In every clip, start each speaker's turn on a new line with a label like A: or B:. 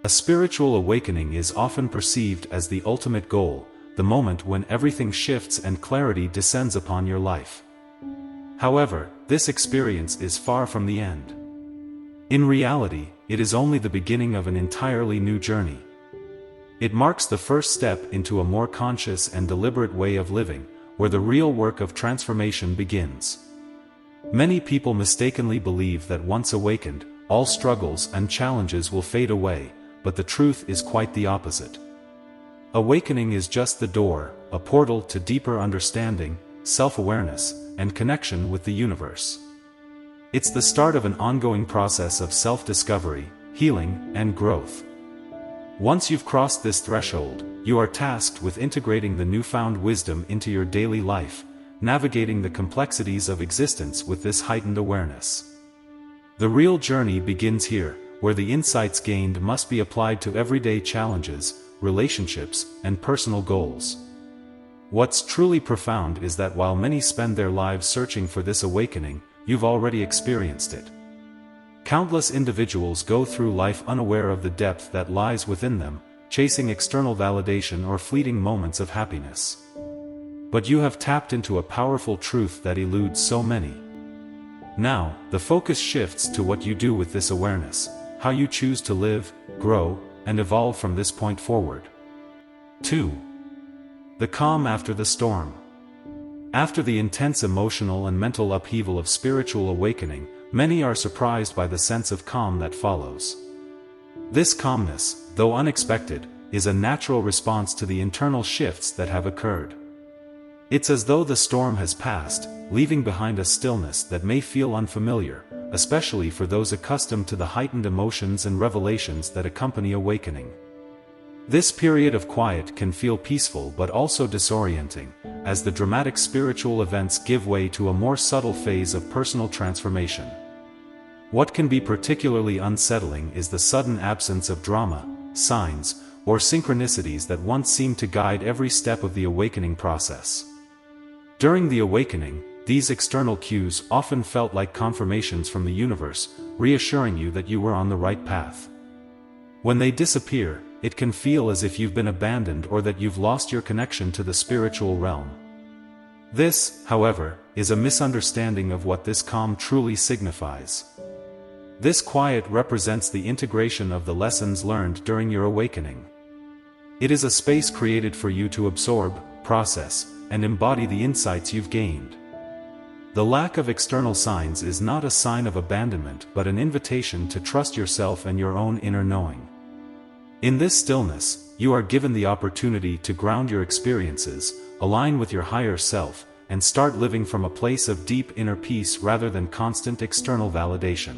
A: A spiritual awakening is often perceived as the ultimate goal, the moment when everything shifts and clarity descends upon your life. However, this experience is far from the end. In reality, it is only the beginning of an entirely new journey. It marks the first step into a more conscious and deliberate way of living, where the real work of transformation begins. Many people mistakenly believe that once awakened, all struggles and challenges will fade away, but the truth is quite the opposite. Awakening is just the door, a portal to deeper understanding, self-awareness, and connection with the universe. It's the start of an ongoing process of self-discovery, healing, and growth. Once you've crossed this threshold, you are tasked with integrating the newfound wisdom into your daily life, navigating the complexities of existence with this heightened awareness. The real journey begins here, where the insights gained must be applied to everyday challenges, relationships, and personal goals. What's truly profound is that while many spend their lives searching for this awakening, you've already experienced it. Countless individuals go through life unaware of the depth that lies within them, chasing external validation or fleeting moments of happiness. But you have tapped into a powerful truth that eludes so many. Now, the focus shifts to what you do with this awareness, how you choose to live, grow, and evolve from this point forward. 2. The calm after the storm. After the intense emotional and mental upheaval of spiritual awakening, many are surprised by the sense of calm that follows. This calmness, though unexpected, is a natural response to the internal shifts that have occurred. It's as though the storm has passed, leaving behind a stillness that may feel unfamiliar, especially for those accustomed to the heightened emotions and revelations that accompany awakening. This period of quiet can feel peaceful but also disorienting, as the dramatic spiritual events give way to a more subtle phase of personal transformation. What can be particularly unsettling is the sudden absence of drama, signs, or synchronicities that once seemed to guide every step of the awakening process. During the awakening, these external cues often felt like confirmations from the universe, reassuring you that you were on the right path. When they disappear, it can feel as if you've been abandoned or that you've lost your connection to the spiritual realm. This, however, is a misunderstanding of what this calm truly signifies. This quiet represents the integration of the lessons learned during your awakening. It is a space created for you to absorb, process, and embody the insights you've gained. The lack of external signs is not a sign of abandonment but an invitation to trust yourself and your own inner knowing. In this stillness, you are given the opportunity to ground your experiences, align with your higher self, and start living from a place of deep inner peace rather than constant external validation.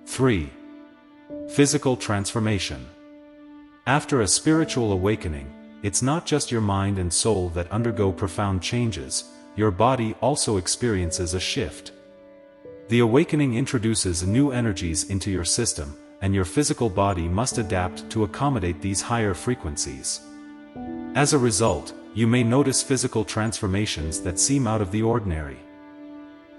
A: 3. Physical transformation. After a spiritual awakening, it's not just your mind and soul that undergo profound changes, your body also experiences a shift. The awakening introduces new energies into your system, and your physical body must adapt to accommodate these higher frequencies. As a result, you may notice physical transformations that seem out of the ordinary.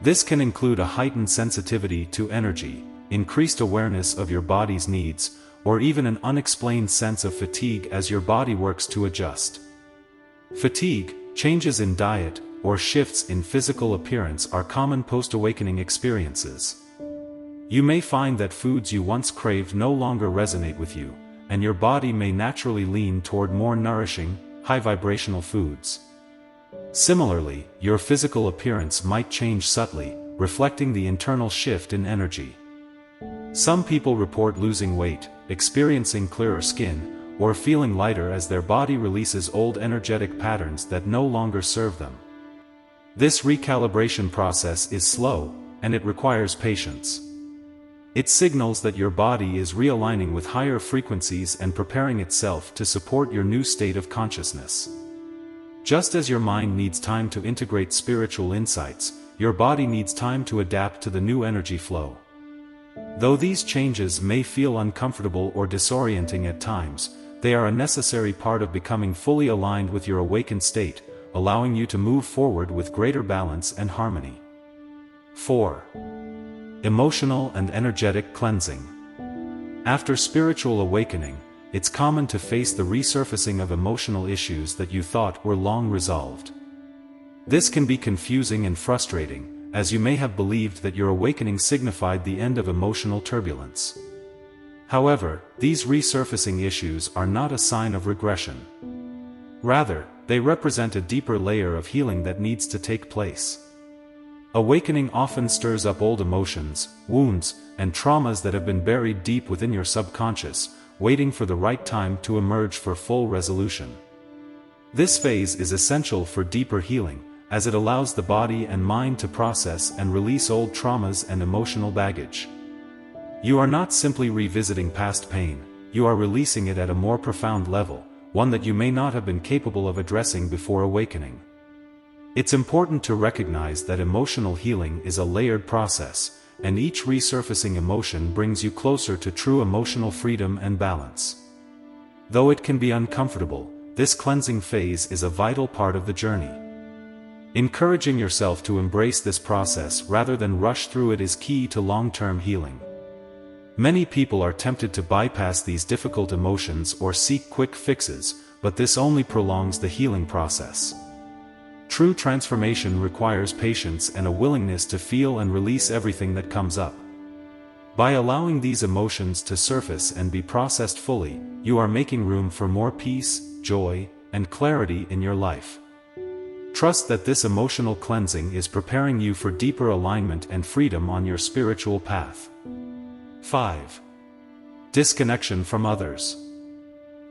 A: This can include a heightened sensitivity to energy, increased awareness of your body's needs, or even an unexplained sense of fatigue as your body works to adjust. Fatigue, changes in diet, or shifts in physical appearance are common post-awakening experiences. You may find that foods you once craved no longer resonate with you, and your body may naturally lean toward more nourishing, high-vibrational foods. Similarly, your physical appearance might change subtly, reflecting the internal shift in energy. Some people report losing weight, experiencing clearer skin, or feeling lighter as their body releases old energetic patterns that no longer serve them. This recalibration process is slow, and it requires patience. It signals that your body is realigning with higher frequencies and preparing itself to support your new state of consciousness. Just as your mind needs time to integrate spiritual insights, your body needs time to adapt to the new energy flow. Though these changes may feel uncomfortable or disorienting at times, they are a necessary part of becoming fully aligned with your awakened state, allowing you to move forward with greater balance and harmony. 4. Emotional and energetic cleansing. After spiritual awakening, it's common to face the resurfacing of emotional issues that you thought were long resolved. This can be confusing and frustrating, as you may have believed that your awakening signified the end of emotional turbulence. However, these resurfacing issues are not a sign of regression. Rather, they represent a deeper layer of healing that needs to take place. Awakening often stirs up old emotions, wounds, and traumas that have been buried deep within your subconscious, waiting for the right time to emerge for full resolution. This phase is essential for deeper healing, as it allows the body and mind to process and release old traumas and emotional baggage. You are not simply revisiting past pain, you are releasing it at a more profound level, one that you may not have been capable of addressing before awakening. It's important to recognize that emotional healing is a layered process, and each resurfacing emotion brings you closer to true emotional freedom and balance. Though it can be uncomfortable, this cleansing phase is a vital part of the journey. Encouraging yourself to embrace this process rather than rush through it is key to long-term healing. Many people are tempted to bypass these difficult emotions or seek quick fixes, but this only prolongs the healing process. True transformation requires patience and a willingness to feel and release everything that comes up. By allowing these emotions to surface and be processed fully, you are making room for more peace, joy, and clarity in your life. Trust that this emotional cleansing is preparing you for deeper alignment and freedom on your spiritual path. 5. Disconnection from others.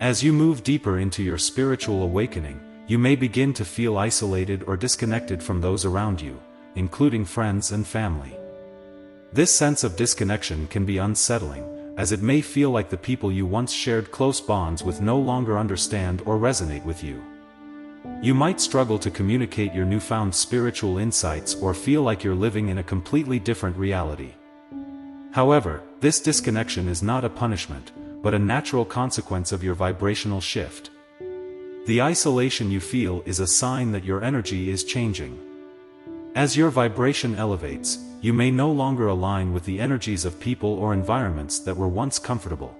A: As you move deeper into your spiritual awakening, you may begin to feel isolated or disconnected from those around you, including friends and family. This sense of disconnection can be unsettling, as it may feel like the people you once shared close bonds with no longer understand or resonate with you. You might struggle to communicate your newfound spiritual insights or feel like you're living in a completely different reality. However, this disconnection is not a punishment, but a natural consequence of your vibrational shift. The isolation you feel is a sign that your energy is changing. As your vibration elevates, you may no longer align with the energies of people or environments that were once comfortable.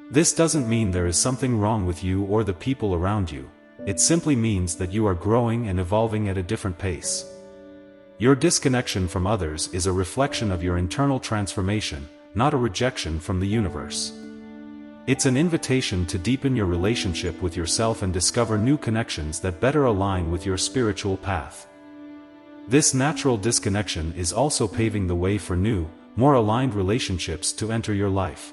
A: This doesn't mean there is something wrong with you or the people around you, it simply means that you are growing and evolving at a different pace. Your disconnection from others is a reflection of your internal transformation, not a rejection from the universe. It's an invitation to deepen your relationship with yourself and discover new connections that better align with your spiritual path. This natural disconnection is also paving the way for new, more aligned relationships to enter your life.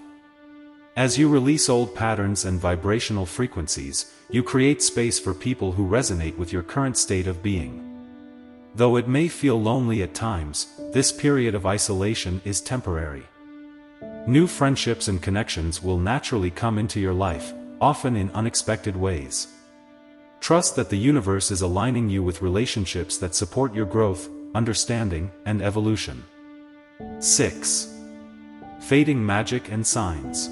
A: As you release old patterns and vibrational frequencies, you create space for people who resonate with your current state of being. Though it may feel lonely at times, this period of isolation is temporary. New friendships and connections will naturally come into your life, often in unexpected ways. Trust that the universe is aligning you with relationships that support your growth, understanding, and evolution. 6. Fading magic and signs.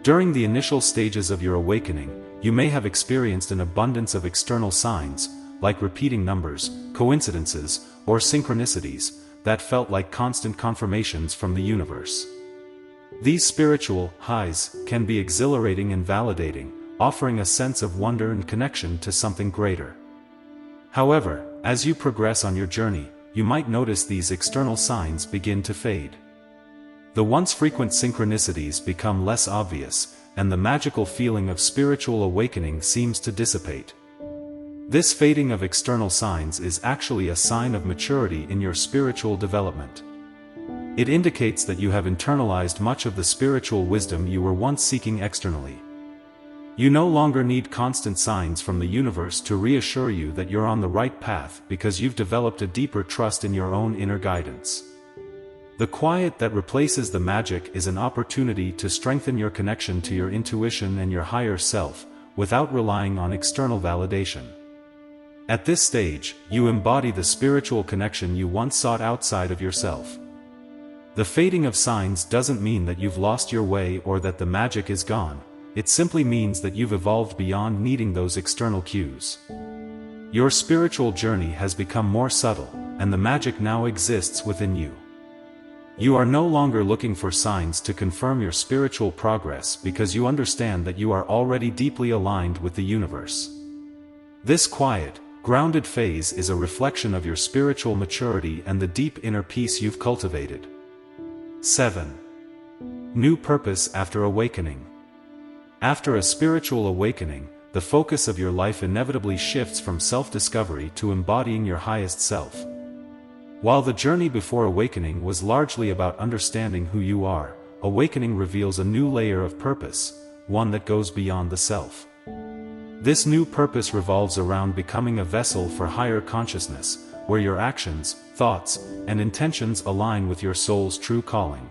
A: During the initial stages of your awakening, you may have experienced an abundance of external signs, like repeating numbers, coincidences, or synchronicities, that felt like constant confirmations from the universe. These spiritual highs can be exhilarating and validating, offering a sense of wonder and connection to something greater. However, as you progress on your journey, you might notice these external signs begin to fade. The once frequent synchronicities become less obvious, and the magical feeling of spiritual awakening seems to dissipate. This fading of external signs is actually a sign of maturity in your spiritual development. It indicates that you have internalized much of the spiritual wisdom you were once seeking externally. You no longer need constant signs from the universe to reassure you that you're on the right path because you've developed a deeper trust in your own inner guidance. The quiet that replaces the magic is an opportunity to strengthen your connection to your intuition and your higher self, without relying on external validation. At this stage, you embody the spiritual connection you once sought outside of yourself. The fading of signs doesn't mean that you've lost your way or that the magic is gone, it simply means that you've evolved beyond needing those external cues. Your spiritual journey has become more subtle, and the magic now exists within you. You are no longer looking for signs to confirm your spiritual progress because you understand that you are already deeply aligned with the universe. This quiet, grounded phase is a reflection of your spiritual maturity and the deep inner peace you've cultivated. 7. New purpose after awakening. After a spiritual awakening, the focus of your life inevitably shifts from self-discovery to embodying your highest self. While the journey before awakening was largely about understanding who you are, awakening reveals a new layer of purpose, one that goes beyond the self. This new purpose revolves around becoming a vessel for higher consciousness, where your actions, thoughts, and intentions align with your soul's true calling.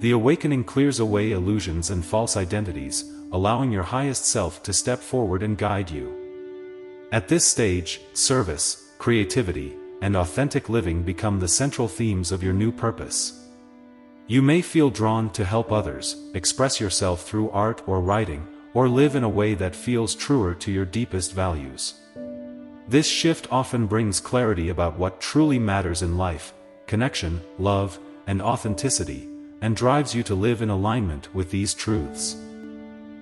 A: The awakening clears away illusions and false identities, allowing your highest self to step forward and guide you. At this stage, service, creativity, and authentic living become the central themes of your new purpose. You may feel drawn to help others, express yourself through art or writing, or live in a way that feels truer to your deepest values. This shift often brings clarity about what truly matters in life: connection, love, and authenticity, and drives you to live in alignment with these truths.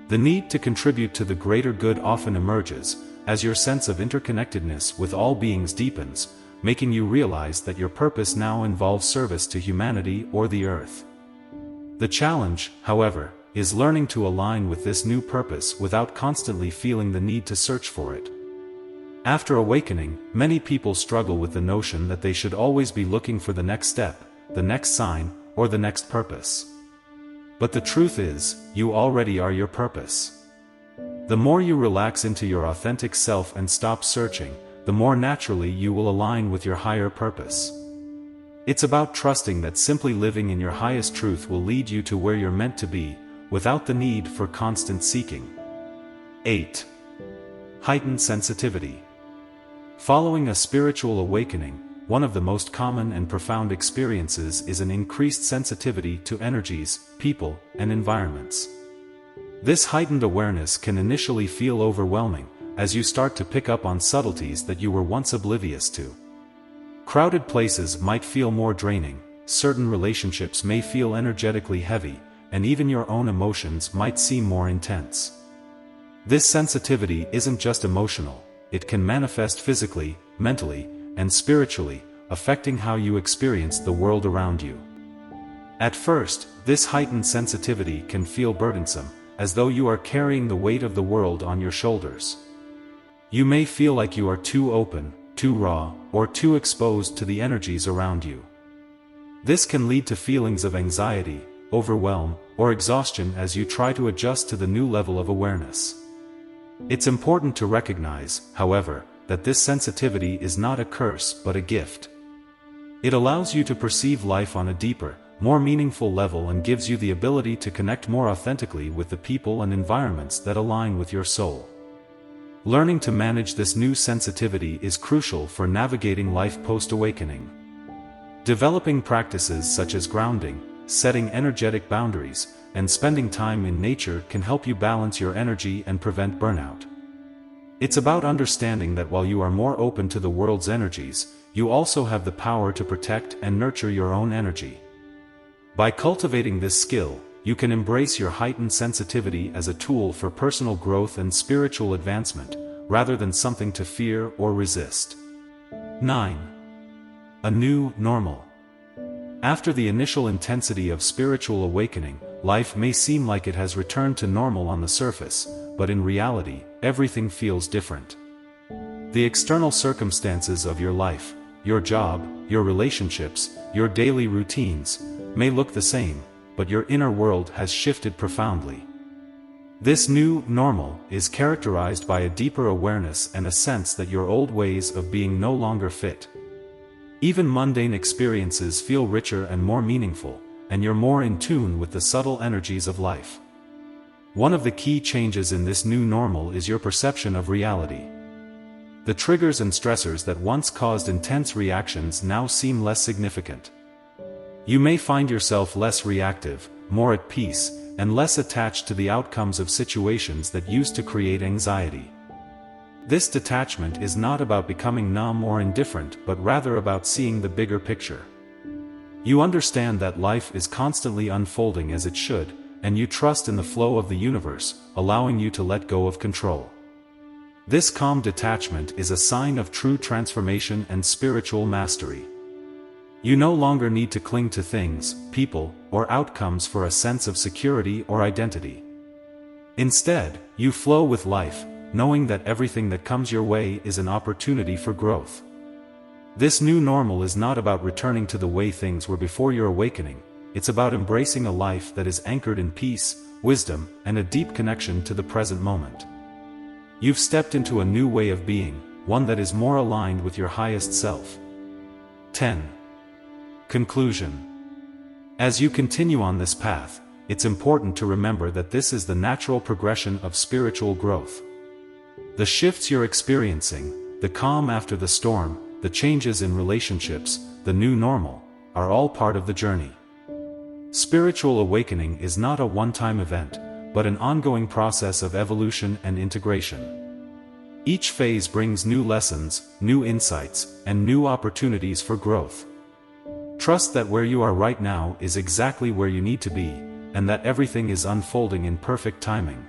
A: The need to contribute to the greater good often emerges, as your sense of interconnectedness with all beings deepens, making you realize that your purpose now involves service to humanity or the earth. The challenge, however, is learning to align with this new purpose without constantly feeling the need to search for it. After awakening, many people struggle with the notion that they should always be looking for the next step, the next sign, or the next purpose. But the truth is, you already are your purpose. The more you relax into your authentic self and stop searching, the more naturally you will align with your higher purpose. It's about trusting that simply living in your highest truth will lead you to where you're meant to be, without the need for constant seeking. 8. Heightened sensitivity. Following a spiritual awakening, one of the most common and profound experiences is an increased sensitivity to energies, people, and environments. This heightened awareness can initially feel overwhelming, as you start to pick up on subtleties that you were once oblivious to. Crowded places might feel more draining, certain relationships may feel energetically heavy, and even your own emotions might seem more intense. This sensitivity isn't just emotional, it can manifest physically, mentally, and spiritually, affecting how you experience the world around you. At first, this heightened sensitivity can feel burdensome, as though you are carrying the weight of the world on your shoulders. You may feel like you are too open, too raw, or too exposed to the energies around you. This can lead to feelings of anxiety, overwhelm, or exhaustion as you try to adjust to the new level of awareness. It's important to recognize, however, that this sensitivity is not a curse but a gift. It allows you to perceive life on a deeper, more meaningful level and gives you the ability to connect more authentically with the people and environments that align with your soul. Learning to manage this new sensitivity is crucial for navigating life post-awakening. Developing practices such as grounding, setting energetic boundaries, and spending time in nature can help you balance your energy and prevent burnout. It's about understanding that while you are more open to the world's energies, you also have the power to protect and nurture your own energy. By cultivating this skill, you can embrace your heightened sensitivity as a tool for personal growth and spiritual advancement, rather than something to fear or resist. 9. A new normal. After the initial intensity of spiritual awakening, life may seem like it has returned to normal on the surface, but in reality, everything feels different. The external circumstances of your life, your job, your relationships, your daily routines, may look the same, but your inner world has shifted profoundly. This new normal is characterized by a deeper awareness and a sense that your old ways of being no longer fit. Even mundane experiences feel richer and more meaningful, and you're more in tune with the subtle energies of life. One of the key changes in this new normal is your perception of reality. The triggers and stressors that once caused intense reactions now seem less significant. You may find yourself less reactive, more at peace, and less attached to the outcomes of situations that used to create anxiety. This detachment is not about becoming numb or indifferent but rather about seeing the bigger picture. You understand that life is constantly unfolding as it should, and you trust in the flow of the universe, allowing you to let go of control. This calm detachment is a sign of true transformation and spiritual mastery. You no longer need to cling to things, people, or outcomes for a sense of security or identity. Instead, you flow with life, knowing that everything that comes your way is an opportunity for growth. This new normal is not about returning to the way things were before your awakening, it's about embracing a life that is anchored in peace, wisdom, and a deep connection to the present moment. You've stepped into a new way of being, one that is more aligned with your highest self. 10. Conclusion. As you continue on this path, it's important to remember that this is the natural progression of spiritual growth. The shifts you're experiencing, the calm after the storm, the changes in relationships, the new normal, are all part of the journey. Spiritual awakening is not a one-time event, but an ongoing process of evolution and integration. Each phase brings new lessons, new insights, and new opportunities for growth. Trust that where you are right now is exactly where you need to be, and that everything is unfolding in perfect timing.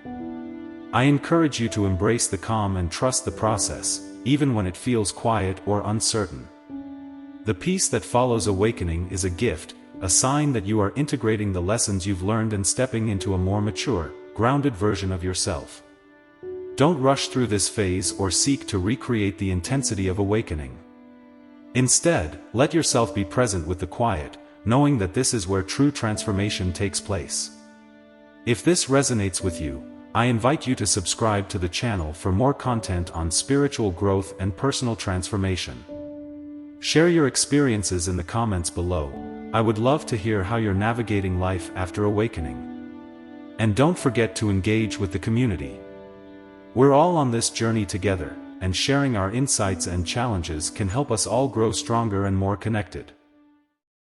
A: I encourage you to embrace the calm and trust the process, even when it feels quiet or uncertain. The peace that follows awakening is a gift, a sign that you are integrating the lessons you've learned and stepping into a more mature, grounded version of yourself. Don't rush through this phase or seek to recreate the intensity of awakening. Instead, let yourself be present with the quiet, knowing that this is where true transformation takes place. If this resonates with you, I invite you to subscribe to the channel for more content on spiritual growth and personal transformation. Share your experiences in the comments below. I would love to hear how you're navigating life after awakening. And don't forget to engage with the community. We're all on this journey together, and sharing our insights and challenges can help us all grow stronger and more connected.